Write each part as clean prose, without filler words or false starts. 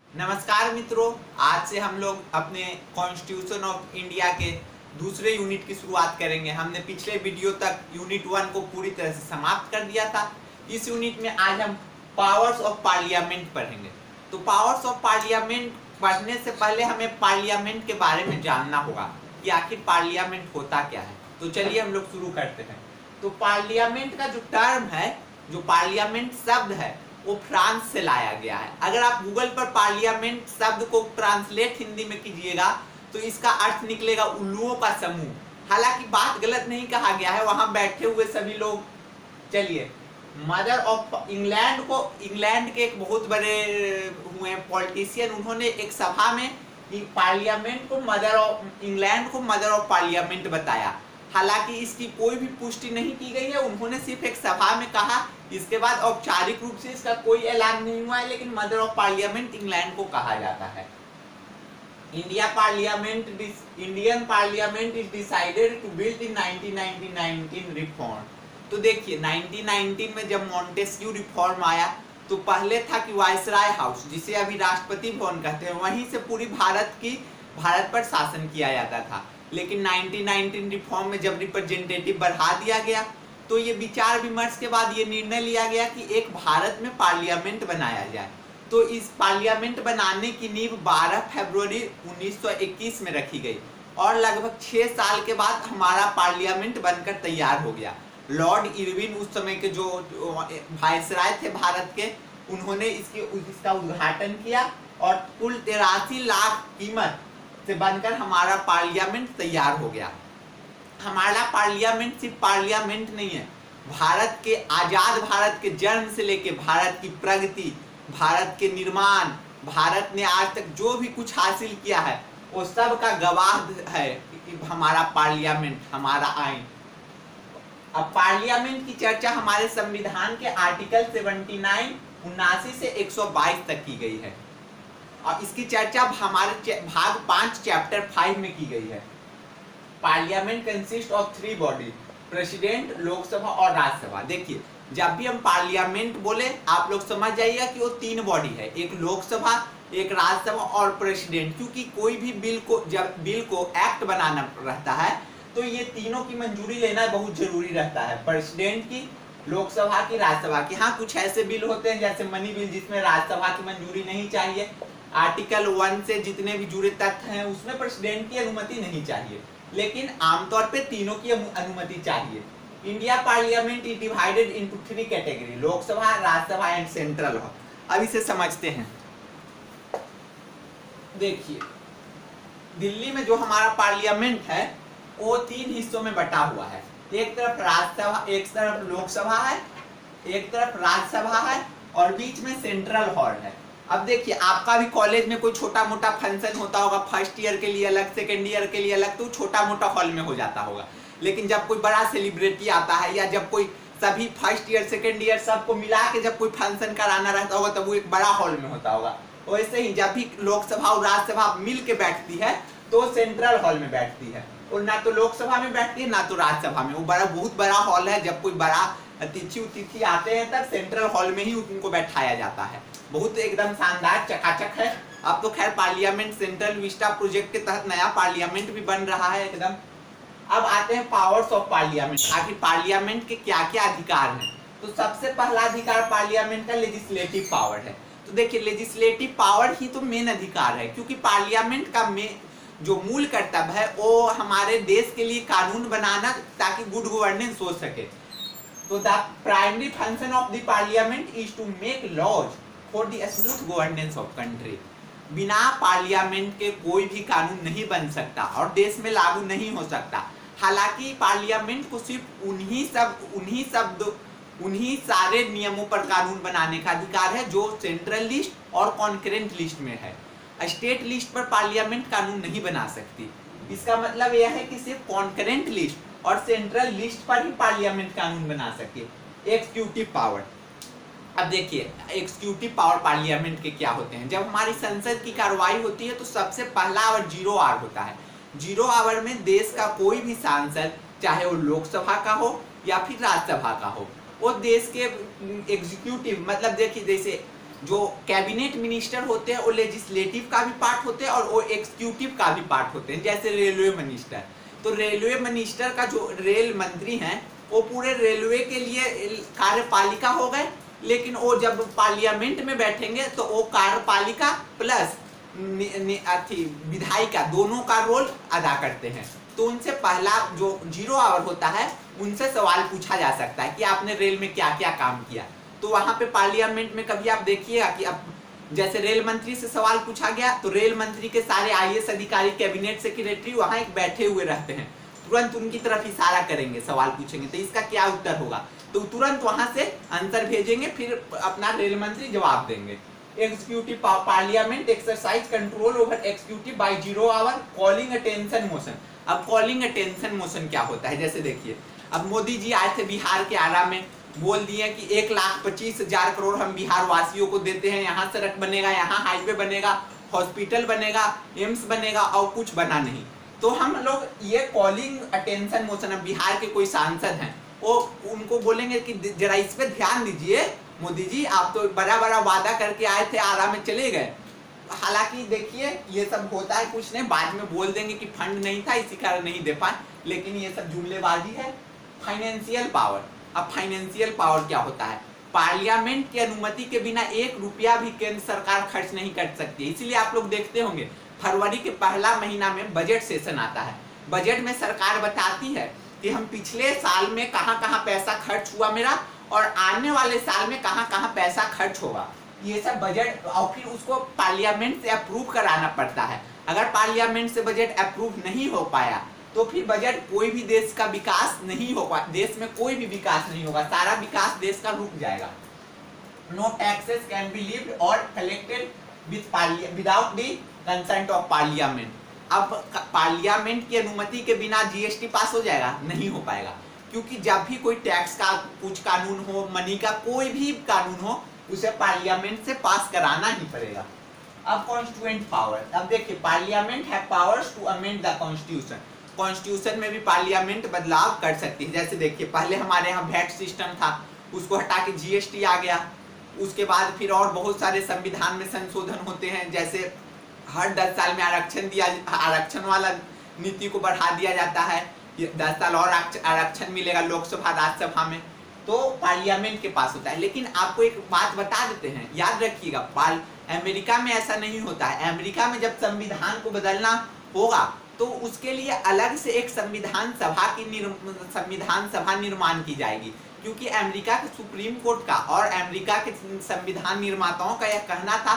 नमस्कार मित्रों, आज से हम लोग अपने कॉन्स्टिट्यूशन ऑफ इंडिया के दूसरे यूनिट की शुरुआत करेंगे। हमने पिछले वीडियो तक यूनिट 1 को पूरी तरह से समाप्त कर दिया था। इस यूनिट में आज हम पावर्स ऑफ पार्लियामेंट पढ़ेंगे। तो पावर्स ऑफ पार्लियामेंट पढ़ने से पहले हमें पार्लियामेंट के बारे में जानना होगा कि आखिर पार्लियामेंट होता क्या है। तो चलिए हम लोग शुरू करते हैं। तो पार्लियामेंट का जो टर्म है, जो पार्लियामेंट शब्द है, वो फ्रांस से लाया गया है। अगर आप गूगल पर पार्लियामेंट शब्द को ट्रांसलेट हिंदी में कीजिएगा तो इसका अर्थ निकलेगा उल्लुओं का समूह। हालांकि बात गलत नहीं कहा गया है, वहां बैठे हुए सभी लोग, चलिए, मदर ऑफ इंग्लैंड को, इंग्लैंड के एक बहुत बड़े हुए पॉलिटिशियन, उन्होंने एक सभा में पार्लियामेंट को मदर ऑफ इंग्लैंड को मदर ऑफ पार्लियामेंट बताया। हालांकि इसकी कोई भी पुष्टि नहीं की गई है, उन्होंने सिर्फ एक सभा में कहा। इसके बाद औपचारिक रूप से इसका कोई ऐलान नहीं हुआ है, लेकिन मदर ऑफ पार्लियामेंट इंग्लैंड को कहा जाता है। Indian parliament is decided to build in 1919 reform. तो देखिए 1919 में जब मॉन्टेस्क्यू रिफॉर्म आया तो पहले था कि वायसराय हाउस, जिसे अभी राष्ट्रपति भवन कहते हैं, वहीं से पूरी भारत पर शासन किया जाता था। लेकिन 1919 रिफॉर्म में जब रिप्रेजेंटेटिव बढ़ा दिया गया तो ये विचार विमर्श के बाद ये निर्णय लिया गया कि एक भारत में पार्लियामेंट बनाया जाए। तो इस पार्लियामेंट बनाने की नींव 12 फरवरी 1921 में रखी गई और लगभग 6 साल के बाद हमारा पार्लियामेंट बनकर तैयार हो गया। लॉर्ड इरविन उस समय के जो वायसराय थे भारत के, उन्होंने इसका उद्घाटन किया और कुल 83 लाख कीमत से बनकर हमारा पार्लियामेंट तैयार हो गया। हमारा पार्लियामेंट सिर्फ पार्लियामेंट नहीं है, भारत के आजाद भारत के जन्म से लेके भारत की प्रगति, भारत के निर्माण, भारत ने आज तक जो भी कुछ हासिल किया है वो सब का गवाह है हमारा पार्लियामेंट, हमारा आइन। अब पार्लियामेंट की चर्चा हमारे संविधान के आर्टिकल 79 79 से 122 तक की गई है और इसकी चर्चा हमारे भाग 5 चैप्टर 5 में की गई है। Parliament consist of 3 body, president, Lok Sabha और राज्यसभा। देखिए, जब भी हम पार्लियामेंट बोले आप लोग समझ जाइएगा कि वो 3 बॉडी है, एक लोकसभा, एक राज्यसभा और प्रेसिडेंट। क्योंकि कोई भी जब बिल को एक्ट बनाना रहता है तो ये तीनों की मंजूरी लेना बहुत जरूरी रहता है, प्रेसिडेंट की, लोकसभा की, राज्यसभा की। हाँ, कुछ ऐसे बिल होते हैं जैसे मनी बिल जिसमें राज्यसभा की मंजूरी नहीं चाहिए। आर्टिकल 1 से जितने भी जुड़े तथ्य हैं उसमें प्रेसिडेंट की अनुमति नहीं चाहिए, लेकिन आमतौर पे तीनों की अनुमति चाहिए। India parliament is divided into 3 category, Lok Sabha, Rajya Sabha and central hall. अब इसे समझते हैं। देखिए, दिल्ली में जो हमारा पार्लियामेंट है वो 3 हिस्सों में बटा हुआ है। एक तरफ राज्यसभा, एक तरफ लोकसभा है, एक तरफ राज्यसभा है और बीच में सेंट्रल हॉल है। अब देखिए, आपका भी कॉलेज में कोई छोटा मोटा फंक्शन होता होगा, फर्स्ट ईयर के लिए अलग, सेकेंड ईयर के लिए अलग, तो छोटा मोटा हॉल में हो जाता होगा। लेकिन जब कोई बड़ा सेलिब्रिटी आता है या जब कोई सभी फर्स्ट ईयर सेकेंड ईयर सबको मिला के जब कोई फंक्शन कराना रहता होगा तब वो एक बड़ा हॉल में होता होगा। वैसे ही जब भी लोकसभा और राज्यसभा मिल के बैठती है तो सेंट्रल हॉल में बैठती है, और ना तो लोकसभा में बैठती है ना तो राज्यसभा में। वो बहुत बड़ा हॉल है, जब कोई बड़ा अतिथि आते हैं तब सेंट्रल हॉल में ही उनको बैठाया जाता है। बहुत एकदम शानदार चकाचक है। अब तो खैर पार्लियामेंट सेंट्रल विस्टा प्रोजेक्ट के तहत नया पार्लियामेंट भी बन रहा है एकदम। अब आते हैं पावर्स ऑफ पार्लियामेंट। आखिर पार्लियामेंट के क्या क्या अधिकार हैं? तो सबसे पहला अधिकार पार्लियामेंट का लेजिस्लेटिव पावर है। तो देखिए, लेजिस्लेटिव पावर ही तो मेन अधिकार है, क्योंकि पार्लियामेंट का जो मूल कर्तव्य है वो हमारे देश के लिए कानून बनाना ताकि गुड गवर्नेंस हो सके। तो the primary function of the parliament is to make laws for the smooth governance of country. बिना पार्लियामेंट के कोई भी कानून नहीं बन सकता और देश में लागू नहीं हो सकता। हालांकि पार्लियामेंट को सिर्फ उन्हीं सारे नियमों पर कानून बनाने का अधिकार है जो सेंट्रल लिस्ट और कॉन्करेंट लिस्ट में है। स्टेट लिस्ट पर पार्लियामेंट कानून नहीं बना सकती। इसका मतलब यह है कि सिर्फ कॉन्करेंट लिस्ट और सेंट्रल लिस्ट पर ही पार्लियामेंट कानून बना सके। Executive power. अब देखिए, एक्सिक्यूटिव पावर पार्लियामेंट के क्या होते हैं। जब हमारी संसद की कार्रवाई होती है तो सबसे पहला आवर 0 आवर होता है। 0 आवर में देश का कोई भी सांसद, चाहे वो लोकसभा का हो या फिर राज्यसभा का हो, वो देश के एग्जीक्यूटिव, मतलब देखिए जैसे जो कैबिनेट मिनिस्टर होते हैं वो लेजिस्लेटिव का भी पार्ट होते हैं और वो एग्जीक्यूटिव का भी पार्ट होते हैं, जैसे रेलवे मिनिस्टर। तो रेलवे मिनिस्टर का जो रेल मंत्री हैं वो पूरे रेलवे के लिए कार्यपालिका हो गए, लेकिन वो जब पार्लियामेंट में बैठेंगे तो वो कार्यपालिका प्लस विधायिका दोनों का रोल अदा करते हैं। तो उनसे पहला जो 0 आवर होता है उनसे सवाल पूछा जा सकता है कि आपने रेल में क्या क्या काम किया। तो वहां पे पार्लियामेंट में कभी आप देखिएगा कि अब जैसे रेल मंत्री से सवाल पूछा गया तो रेल मंत्री के सारे IAS अधिकारी, कैबिनेट सेक्रेटरी वहां एक बैठे हुए रहते हैं, तुरंत उनकी तरफ इशारा करेंगे, सवाल पूछेंगे तो इसका क्या उत्तर होगा, तो तुरंत वहां से आंसर भेजेंगे, फिर अपना रेल मंत्री जवाब देंगे। Executive parliament exercise control over executive by 0 hour calling attention motion. अब कॉलिंग अटेंशन मोशन क्या होता है, जैसे देखिए अब मोदी जी आए थे बिहार के आरा में, बोल दिए कि 1,25,000 करोड़ हम बिहार वासियों को देते हैं, यहाँ सड़क बनेगा, यहाँ हाईवे बनेगा, हॉस्पिटल बनेगा, एम्स बनेगा, और कुछ बना नहीं। तो हम लोग ये कॉलिंग अटेंशन मोशन, अब बिहार के कोई सांसद हैं वो उनको बोलेंगे कि जरा इस पे ध्यान दीजिए मोदी जी, आप तो बड़ा बड़ा वादा करके आए थे, आरा में चले गए। हालांकि देखिए ये सब होता है कुछ नहीं, बाद में बोल देंगे कि फंड नहीं था इसी कारण नहीं दे पाए, लेकिन ये सब जुमलेबाजी है। फाइनेंशियल पावर, अब फाइनेंशियल पावर क्या होता है, पार्लियामेंट की अनुमति के बिना 1 रुपया भी केंद्र सरकार खर्च नहीं कर सकती। इसीलिए आप लोग देखते होंगे फरवरी के पहला महीना में बजट सेशन आता है, बजट में सरकार बताती है कि हम पिछले साल में कहां कहां पैसा खर्च हुआ मेरा, और आने वाले साल में कहां कहां पैसा खर्च होगा, ये सब बजट, और फिर उसको पार्लियामेंट से अप्रूव कराना पड़ता है। अगर पार्लियामेंट से बजट अप्रूव नहीं हो पाया तो फिर बजट कोई भी देश का विकास नहीं होगा, देश में कोई भी विकास नहीं होगा, सारा विकास देश का रुक जाएगा। No taxes can be levied और collected without the consent of parliament. अब पार्लियामेंट की अनुमति के बिना GST पास हो जाएगा, नहीं हो पाएगा, क्योंकि जब भी कोई टैक्स का कुछ कानून हो, मनी का कोई भी कानून हो, उसे पार्लियामेंट से पास कराना ही पड़ेगा। अब कॉन्स्टिट्यूएंट पावर, अब देखिए parliament have powers to amend the constitution. Constitution में भी पार्लियामेंट बदलाव कर सकती है। जैसे देखिए पहले हमारे यहाँ वैट सिस्टम था, उसको हटा के GST आ गया, उसके बाद फिर और बहुत सारे संविधान में संशोधन होते हैं, जैसे हर 10 साल में आरक्षण वाला नीति को बढ़ा दिया जाता है, 10 साल और आरक्षण मिलेगा लोकसभा राज्यसभा में, तो पार्लियामेंट के पास होता है। लेकिन आपको एक बात बता देते हैं, याद रखिएगा, अमेरिका में ऐसा नहीं होता है। अमेरिका में जब संविधान को बदलना होगा तो उसके लिए अलग से एक संविधान सभा निर्माण की जाएगी, क्योंकि अमेरिका के सुप्रीम कोर्ट का और अमेरिका के संविधान निर्माताओं का यह कहना था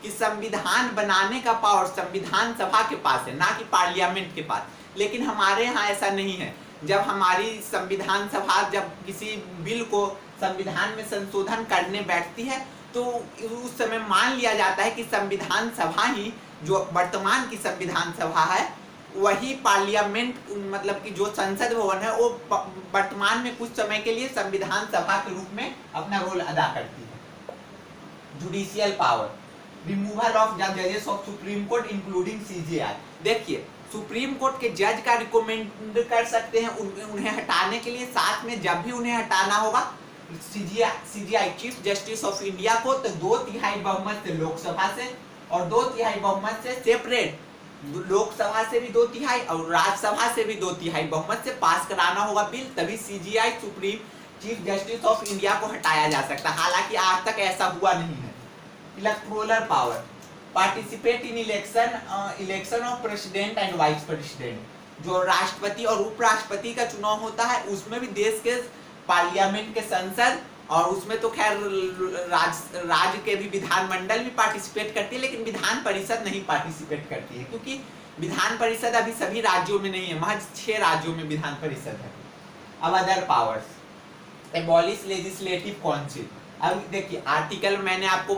कि संविधान बनाने का पावर संविधान सभा के पास है, ना कि पार्लियामेंट के पास। लेकिन हमारे यहाँ ऐसा नहीं है। जब हमारी संविधान सभा जब किसी बिल को संविधान में संशोधन करने बैठती है तो उस समय मान लिया जाता है कि संविधान सभा ही, जो वर्तमान की संविधान सभा है, वही पार्लियामेंट, मतलब कि जो संसद भवन है वो वर्तमान में कुछ समय के लिए संविधान सभा के रूप में अपना रोल अदा करती है। जुडिशियल पावर, रिमूवल ऑफ जजेस of supreme court including CJI। देखिए सुप्रीम कोर्ट के जज का रिकमेंड कर सकते हैं उन्हें हटाने के लिए, साथ में जब भी उन्हें हटाना होगा CJI chief justice of India को, तो 2/3 बहुमत से लोकसभा से और 2/3 बहुमत से सेपरेट, लोकसभा से भी 2/3 और राज्यसभा से भी 2/3 बहुमत से पास कराना होगा बिल, तभी CJI supreme chief justice of India को हटाया जा सकता है। हालांकि आज तक ऐसा हुआ नहीं है। Electoral power, participate in election of president and vice president. जो राष्ट्रपति और उपराष्ट्रपति का चुनाव होता है उसमें भी देश के पार्लियामेंट के संसद, और उसमें तो खैर राज्य के भी विधानमंडल भी पार्टिसिपेट करती है, लेकिन विधान परिषद नहीं पार्टिसिपेट करती है, क्योंकि विधान परिषद अभी सभी राज्यों में नहीं है, महज 6 राज्यों में विधान परिषद है। अब other powers, abolish legislative council. अब देखिए आर्टिकल मैंने आपको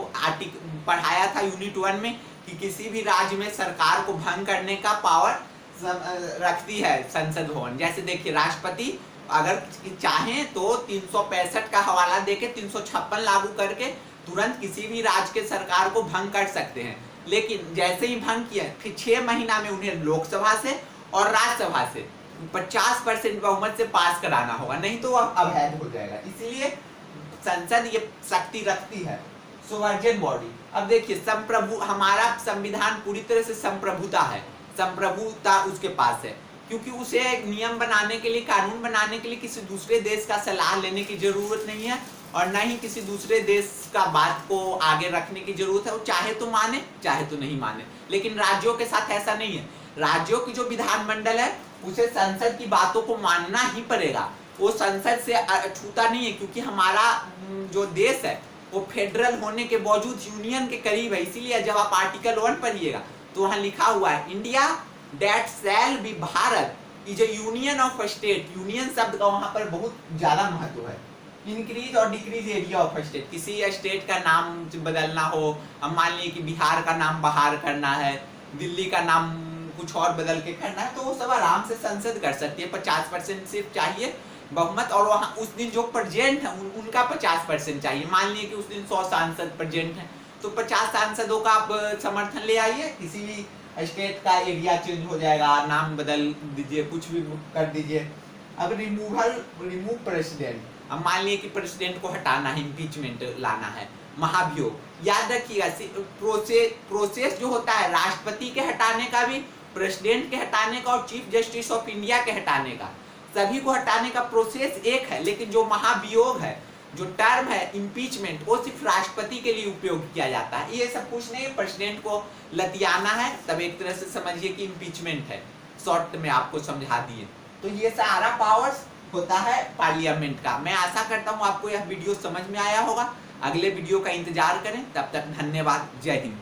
पढ़ाया था यूनिट 1 में कि किसी भी राज्य में सरकार को भंग करने का पावर रखती है संसद भवन। जैसे देखिए राष्ट्रपति अगर चाहें तो 365 का हवाला देके 356 लागू करके तुरंत किसी भी राज्य के सरकार को भंग कर सकते हैं, लेकिन जैसे ही भंग किया फिर 6 महीना में उन्हें लोकसभा से और राज्यसभा से 50% बहुमत से पास कराना होगा, नहीं तो वह अवैध हो जाएगा। इसलिए संसद ये शक्ति रखती है। सोवर्जन बॉडी। अब देखिए संप्रभु, हमारा संविधान पूरी तरह से संप्रभुता है, संप्रभुता उसके पास है, क्योंकि उसे एक नियम बनाने के लिए, कानून बनाने के लिए किसी दूसरे देश का सलाह लेने की जरूरत नहीं है और न ही किसी दूसरे देश का बात को आगे रखने की जरूरत है। वो चाहे तो माने चाहे तो नहीं माने, लेकिन राज्यों के साथ ऐसा नहीं है। राज्यों की जो विधानमंडल है उसे संसद की बातों को मानना ही पड़ेगा, वो संसद से छूता नहीं है, क्योंकि हमारा जो देश है वो फेडरल होने के बावजूद यूनियन के करीब है। इसीलिए जब आप आर्टिकल 1 पढ़िएगा तो वहां लिखा हुआ है India that shall be Bharat is A union of state. Union शब्द का वहां पर बहुत ज्यादा महत्व है। इंक्रीज और डिक्रीज एरिया ऑफ स्टेट, किसी स्टेट का नाम बदलना हो, अब मान लीजिए कि बिहार का नाम बहार करना है, दिल्ली का नाम कुछ और बदल के करना है, तो वो सब आराम से संसद कर सकती है। 50% सिर्फ चाहिए बहुमत, और वहाँ उस दिन जो प्रेजेंट है उनका 50% चाहिए। मान लीजिए कि उस दिन 100 सांसद प्रेजेंट हैं, तो 50 सांसदों का आप समर्थन ले आइए, किसी भी स्टेट का एरिया चेंज हो जाएगा, नाम बदल दीजिए, कुछ भी कर दीजिए। अब रिमूव प्रेसिडेंट, अब मान लीजिए कि प्रेसिडेंट को हटाना है, इम्पीचमेंट लाना है, महाभियोग। याद रखिएगा प्रोसेस जो होता है राष्ट्रपति के हटाने का भी, प्रेसिडेंट के हटाने का और चीफ जस्टिस ऑफ इंडिया के हटाने का, सभी को हटाने का प्रोसेस एक है। लेकिन जो महाभियोग है, जो टर्म है इम्पीचमेंट, वो सिर्फ राष्ट्रपति के लिए उपयोग किया जाता है। ये सब कुछ नहीं, प्रेसिडेंट को लतियाना है तब एक तरह से समझिए कि इम्पीचमेंट है। शॉर्ट में आपको समझा दिए। तो ये सारा पावर्स होता है पार्लियामेंट का। मैं आशा करता हूँ आपको यह वीडियो समझ में आया होगा। अगले वीडियो का इंतजार करें, तब तक धन्यवाद। जय हिंद।